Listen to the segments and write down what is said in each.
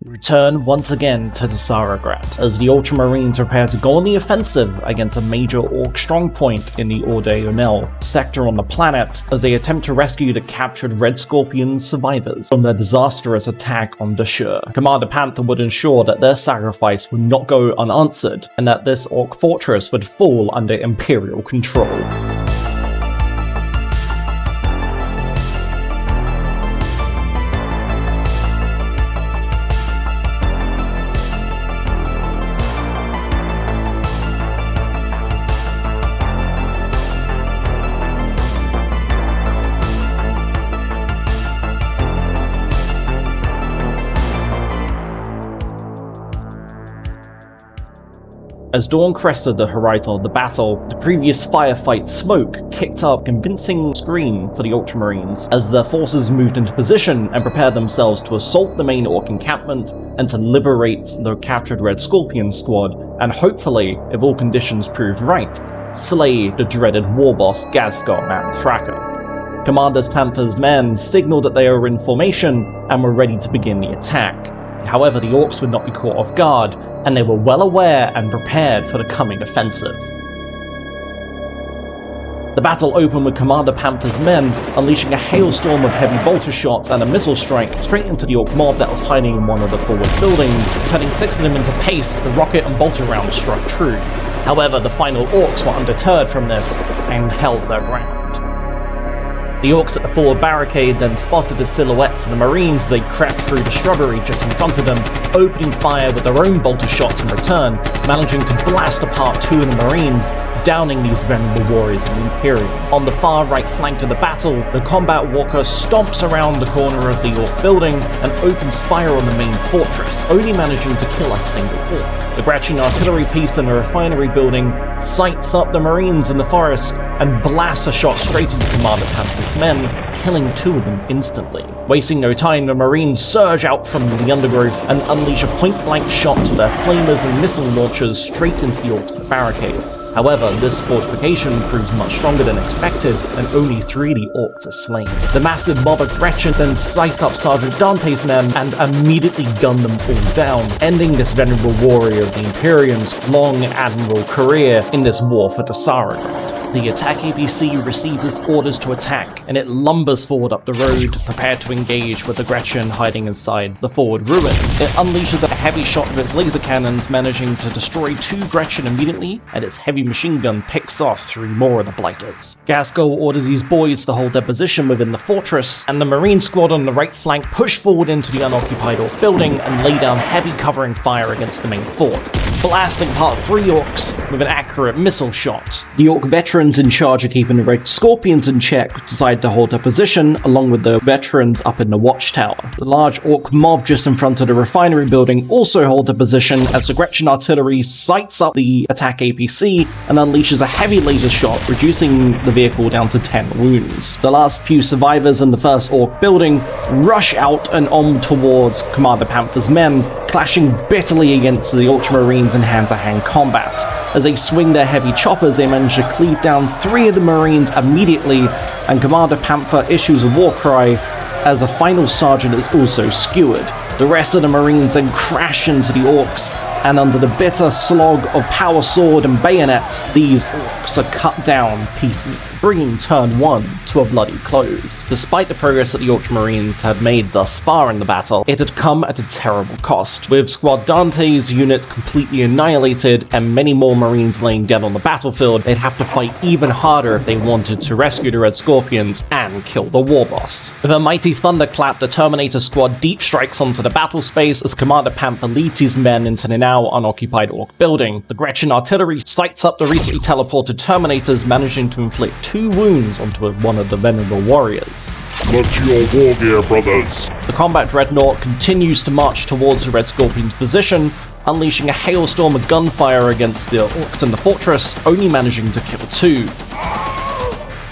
Return once again to Tsarograd, as the Ultramarines prepare to go on the offensive against a major Orc strongpoint in the Orde-Onel sector on the planet, as they attempt to rescue the captured Red Scorpion survivors from their disastrous attack on Dashur. Commander Panther would ensure that their sacrifice would not go unanswered, and that this Orc fortress would fall under Imperial control. As dawn crested the horizon of the battle, the previous firefight smoke kicked up a convincing scream for the Ultramarines as their forces moved into position and prepared themselves to assault the main Orc encampment and to liberate the captured Red Scorpion squad, and hopefully, if all conditions proved right, slay the dreaded warboss Gazskull and Thraka. Commander Panthers' men signaled that they were in formation and were ready to begin the attack. However, the Orcs would not be caught off guard, and they were well aware and prepared for the coming offensive. The battle opened with Commander Panther's men unleashing a hailstorm of heavy bolter shots and a missile strike straight into the Orc mob that was hiding in one of the forward buildings, turning 6 of them into paste. The rocket and bolter rounds struck true. However, the final Orcs were undeterred from this and held their ground. The Orcs at the forward barricade then spotted the silhouettes of the Marines as they crept through the shrubbery just in front of them, opening fire with their own bolter shots in return, managing to blast apart 2 of the Marines, downing these venerable warriors of the Imperium. On the far right flank of the battle, the combat walker stomps around the corner of the Orc building and opens fire on the main fortress, only managing to kill a single Orc. The Gratchin artillery piece in the refinery building sights up the Marines in the forest and blasts a shot straight into Commander Panther's men, killing 2 of them instantly. Wasting no time, the Marines surge out from the undergrowth and unleash a point-blank shot to their flamers and missile launchers straight into the Orcs at the barricade. However, this fortification proves much stronger than expected, and only 3 of the Orcs are slain. The massive mob of Gretchen then sight up Sergeant Dante's men and immediately gun them all down, ending this venerable warrior of the Imperium's long admirable career in this war for Tsarograd. The attack APC receives its orders to attack, and it lumbers forward up the road, prepared to engage with the Gretchen hiding inside the forward ruins. It unleashes a heavy shot of its laser cannons, managing to destroy 2 Gretchen immediately, and its heavy machine gun picks off 3 more of the Blighters. Gazskull orders these boys to hold their position within the fortress, and the Marine squad on the right flank push forward into the unoccupied Orc building and lay down heavy covering fire against the main fort, blasting apart 3 Orcs with an accurate missile shot. The Orc veterans in charge of keeping the Red Scorpions in check decide to hold their position, along with the veterans up in the watchtower. The large Orc mob just in front of the refinery building also hold their position as the Gretchen artillery sights up the attack APC and unleashes a heavy laser shot, reducing the vehicle down to 10 wounds. The last few survivors in the first Orc building rush out and on towards Commander Panther's men, clashing bitterly against the Ultramarines in hand-to-hand combat. As they swing their heavy choppers, they manage to cleave down 3 of the Marines immediately, and Commander Panther issues a war cry as a final sergeant is also skewered. The rest of the Marines then crash into the Orcs, and under the bitter slog of power sword and bayonet, these Orcs are cut down piecemeal, bringing turn 1 to a bloody close. Despite the progress that the Ultramarines had made thus far in the battle, it had come at a terrible cost. With Squad Dante's unit completely annihilated and many more Marines laying dead on the battlefield, they'd have to fight even harder if they wanted to rescue the Red Scorpions and kill the warboss. With a mighty thunderclap, the Terminator squad deep strikes onto the battle space as Commander Panther leads his men into the now unoccupied Orc building. The Gretchen artillery sights up the recently teleported Terminators, managing to inflict 2 wounds onto one of the venerable warriors. Look to your war gear, brothers! The combat dreadnought continues to march towards the Red Scorpion's position, unleashing a hailstorm of gunfire against the Orcs in the fortress, only managing to kill 2.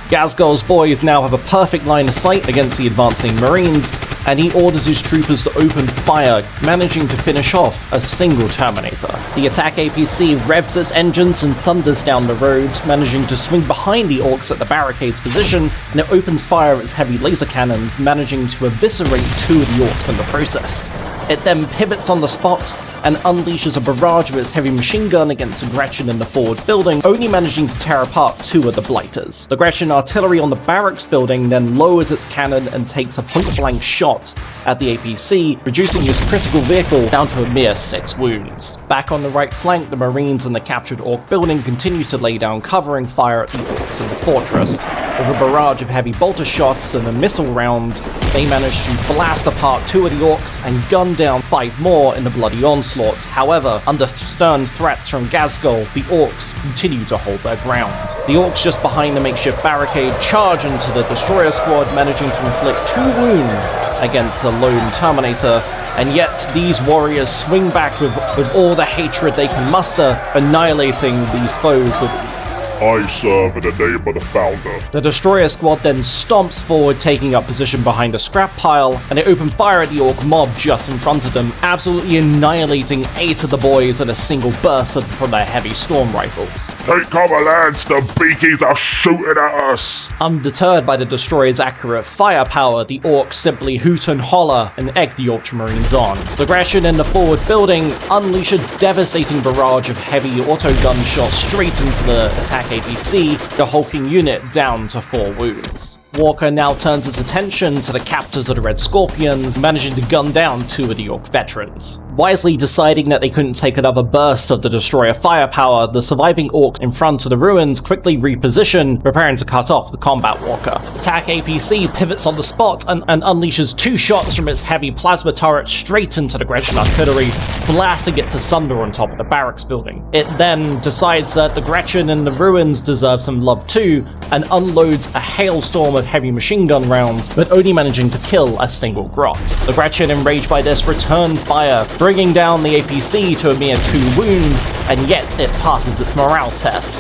Gazskull's boys now have a perfect line of sight against the advancing Marines, and he orders his troopers to open fire, managing to finish off a single Terminator. The attack APC revs its engines and thunders down the road, managing to swing behind the Orcs at the barricade's position, and it opens fire of its heavy laser cannons, managing to eviscerate 2 of the Orcs in the process. It then pivots on the spot and unleashes a barrage of its heavy machine gun against the Gretchen in the forward building, only managing to tear apart 2 of the blighters. The Gretchen artillery on the barracks building then lowers its cannon and takes a point-blank shot at the APC, reducing his critical vehicle down to a mere 6 wounds. Back on the right flank, the Marines in the captured Orc building continue to lay down covering fire at the Orcs in the fortress. With a barrage of heavy bolter shots and a missile round, they manage to blast apart 2 of the Orcs and gun down 5 more in the bloody onslaught. However, under stern threats from Gazskull, the Orcs continue to hold their ground. The Orcs just behind the makeshift barricade charge into the destroyer squad, managing to inflict 2 wounds against the lone Terminator, and yet these warriors swing back with all the hatred they can muster, annihilating these foes with ease. I serve in the name of the Founder. The destroyer squad then stomps forward, taking up position behind a scrap pile, and they open fire at the Orc mob just in front of them, absolutely annihilating 8 of the boys in a single burst from their heavy storm rifles. Take cover, lads! The beakies are shooting at us! Undeterred by the destroyer's accurate firepower, the Orcs simply hoot and holler and egg the Ultramarines on. The Gretchen in the forward building unleash a devastating barrage of heavy auto gun shots straight into the attack APC, the hulking unit down to 4 wounds. Walker now turns his attention to the captors of the Red Scorpions, managing to gun down 2 of the Orc veterans. Wisely deciding that they couldn't take another burst of the destroyer firepower, the surviving Orcs in front of the ruins quickly reposition, preparing to cut off the combat walker. Attack APC pivots on the spot and unleashes 2 shots from its heavy plasma turret straight into the Gretchen artillery, blasting it to sunder on top of the barracks building. It then decides that the Gretchen in the ruins deserve some love too, and unloads a hailstorm of heavy machine gun rounds, but only managing to kill a single grot. The Gretchen, enraged by this, return fire, bringing down the APC to a mere 2 wounds, and yet it passes its morale test.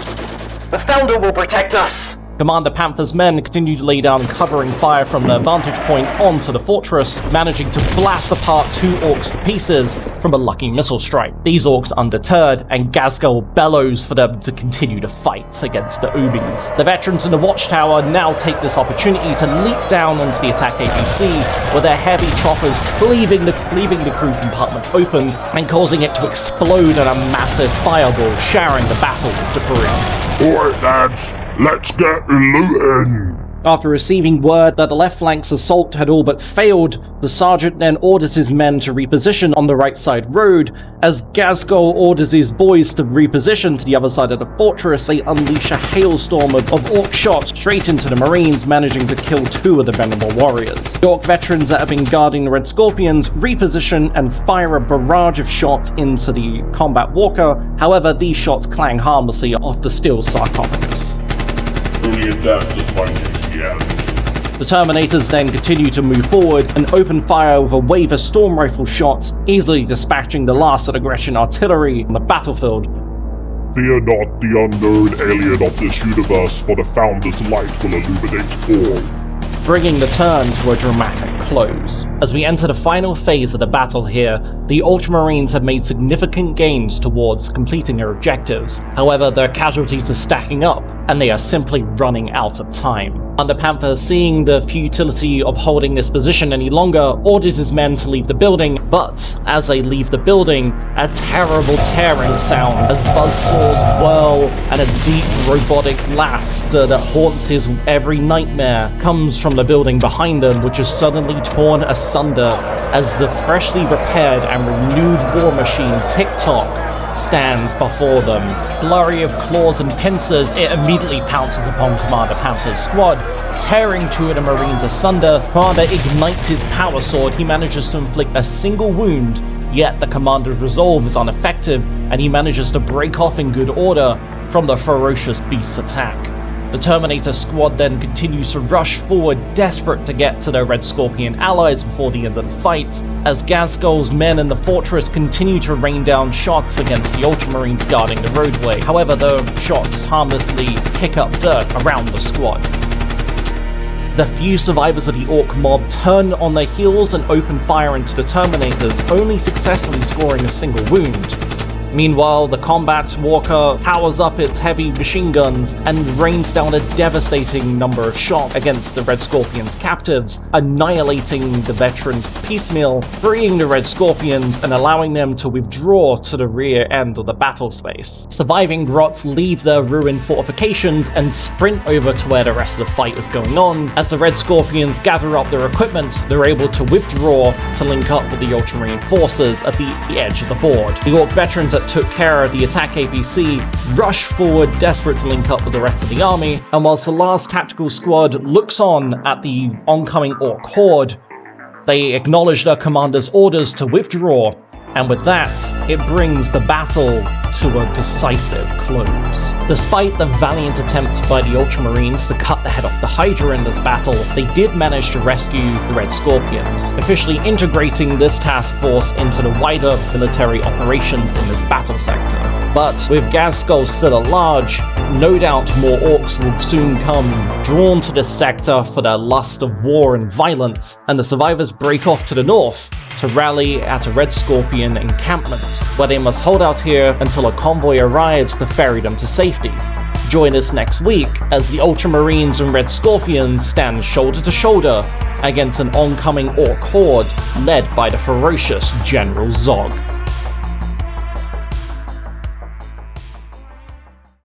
The Founder will protect us! Commander Panthers' men continue to lay down covering fire from their vantage point onto the fortress, managing to blast apart 2 Orcs to pieces from a lucky missile strike. These Orcs undeterred, and Gazskull bellows for them to continue to fight against the Ubis. The veterans in the watchtower now take this opportunity to leap down into the attack APC, with their heavy choppers cleaving the crew compartment open and causing it to explode in a massive fireball, showering the battle with debris. Alright, lads. Let's get looting! After receiving word that the left flank's assault had all but failed, the sergeant then orders his men to reposition on the right side road. As Gazskull orders his boys to reposition to the other side of the fortress, they unleash a hailstorm of Orc shots straight into the Marines, managing to kill 2 of the venerable warriors. The Orc veterans that have been guarding the Red Scorpions reposition and fire a barrage of shots into the combat walker. However, these shots clang harmlessly off the steel sarcophagus. Only in death does find Christianity. The Terminators then continue to move forward and open fire with a wave of storm rifle shots, easily dispatching the last of the Gretchen artillery on the battlefield. Fear not the unknown alien of this universe, for the Founder's light will illuminate all. Bringing the turn to a dramatic close. As we enter the final phase of the battle here, the Ultramarines have made significant gains towards completing their objectives. However, their casualties are stacking up, and they are simply running out of time. Commander Panther, seeing the futility of holding this position any longer, orders his men to leave the building, but as they leave the building, a terrible tearing sound as buzzsaws whirl and a deep robotic laughter that haunts his every nightmare comes from the building behind them, which is suddenly torn asunder as the freshly repaired and renewed war machine Tick-Tock stands before them. Flurry of claws and pincers, it immediately pounces upon Commander Panther's squad, tearing 2 of the Marines asunder. Commander ignites his power sword. He manages to inflict a single wound, yet the Commander's resolve is ineffective, and he manages to break off in good order from the ferocious beast's attack. The Terminator squad then continues to rush forward, desperate to get to their Red Scorpion allies before the end of the fight, as Gazskull's men in the fortress continue to rain down shots against the Ultramarines guarding the roadway. However, the shots harmlessly kick up dirt around the squad. The few survivors of the Orc mob turn on their heels and open fire into the Terminators, only successfully scoring a single wound. Meanwhile, the combat walker powers up its heavy machine guns and rains down a devastating number of shots against the Red Scorpion's captives, annihilating the veterans piecemeal, freeing the Red Scorpions and allowing them to withdraw to the rear end of the battle space. Surviving Grots leave their ruined fortifications and sprint over to where the rest of the fight is going on. As the Red Scorpions gather up their equipment, they're able to withdraw to link up with the Ultramarine forces at the edge of the board. The Orc veterans that took care of the attack APC rush forward, desperate to link up with the rest of the army, and whilst the last tactical squad looks on at the oncoming Orc horde, they acknowledge their commander's orders to withdraw, and with that, it brings the battle to a decisive close. Despite the valiant attempt by the Ultramarines to cut the head off the Hydra in this battle, they did manage to rescue the Red Scorpions, officially integrating this task force into the wider military operations in this battle sector. But with Gazskull still at large, no doubt more Orcs will soon come, drawn to this sector for their lust of war and violence, and the survivors break off to the north to rally at a Red Scorpion encampment, where they must hold out here until a convoy arrives to ferry them to safety. Join us next week as the Ultramarines and Red Scorpions stand shoulder to shoulder against an oncoming Orc horde led by the ferocious General Zog.